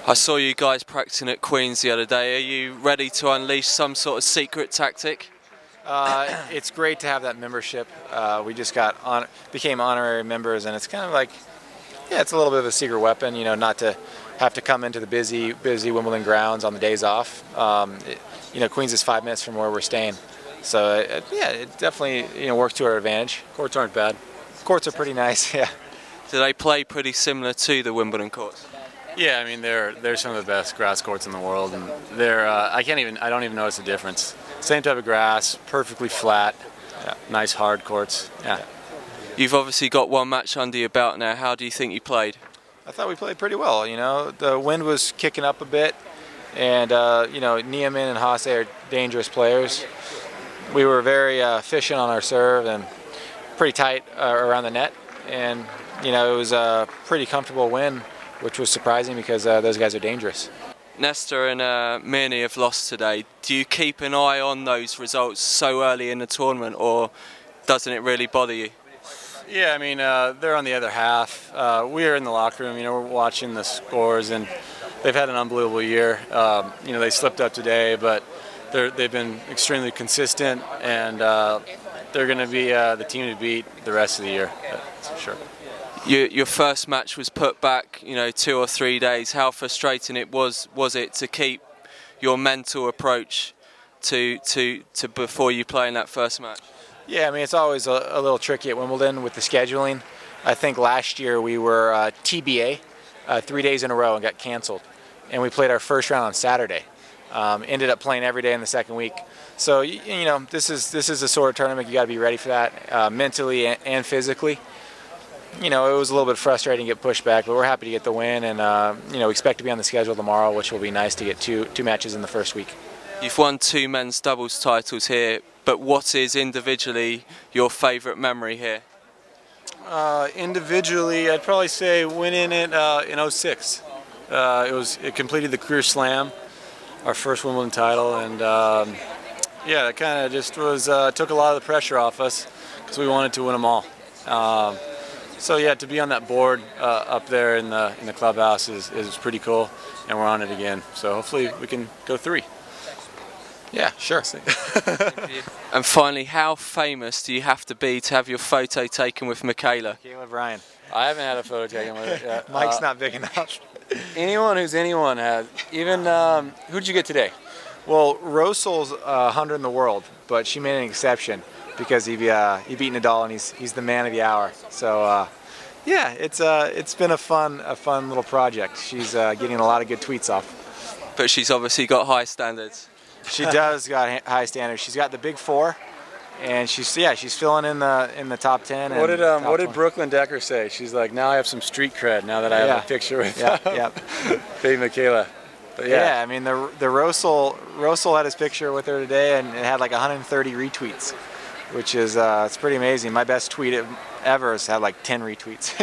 I saw you guys practicing at Queen's the other day. Are you ready to unleash some sort of secret tactic? It's great to have that membership. We just became honorary members, and it's kind of like, yeah, it's a little bit of a secret weapon, you know, not to have to come into the busy Wimbledon grounds on the days off. Queens is 5 minutes from where we're staying, so yeah, it definitely works to our advantage. Courts aren't bad. Courts are pretty nice, yeah. Do they play pretty similar to the Wimbledon courts? Yeah, I mean they're some of the best grass courts in the world, and they're I don't even notice the difference. Same type of grass, perfectly flat, yeah. Nice hard courts. Yeah. You've obviously got one match under your belt now. How do you think you played? I thought we played pretty well. You know, the wind was kicking up a bit, and Niemann and Haase are dangerous players. We were very efficient on our serve and pretty tight around the net, and it was a pretty comfortable win, which was surprising because those guys are dangerous. Nestor and Mirny have lost today. Do you keep an eye on those results so early in the tournament, or doesn't it really bother you? Yeah, I mean they're on the other half. We're in the locker room. We're watching the scores, and they've had an unbelievable year. They slipped up today, but they've been extremely consistent, and they're going to be the team to beat the rest of the year, that's for sure. Your first match was put back, 2 or 3 days. How frustrating was it to keep your mental approach to before you play in that first match? Yeah, I mean, it's always a little tricky at Wimbledon with the scheduling. I think last year we were TBA 3 days in a row and got canceled, and we played our first round on Saturday. Ended up playing every day in the second week. So this is a sort of tournament you got to be ready for that mentally and physically. It was a little bit frustrating to get pushed back, but we're happy to get the win, and we expect to be on the schedule tomorrow, which will be nice to get two matches in the first week. You've won 2 men's doubles titles here, but what is individually your favourite memory here? Individually, I'd probably say winning it in '06. It completed the career slam, our first Wimbledon title, and yeah, it kind of just was took a lot of the pressure off us because we wanted to win them all. So yeah, to be on that board up there in the clubhouse is pretty cool, and we're on it again. So hopefully we can go 3. Yeah, sure. And finally, how famous do you have to be to have your photo taken with Micaela? Micaela Bryan. I haven't had a photo taken with her. Mike's not big enough. Anyone has. Even who'd you get today? Well, Rosel's 100 in the world, but she made an exception because he beat Nadal, and he's the man of the hour. So yeah, it's been a fun little project. She's getting a lot of good tweets off. But she's obviously got high standards. She does got high standards. She's got the big 4, and she's filling in the top 10. What did Brooklyn Decker say? She's like, now I have some street cred now that I have a picture with baby Micaela. But yeah, I mean the Rosel had his picture with her today, and it had like 130 retweets, which is it's pretty amazing. My best tweet ever has had like 10 retweets.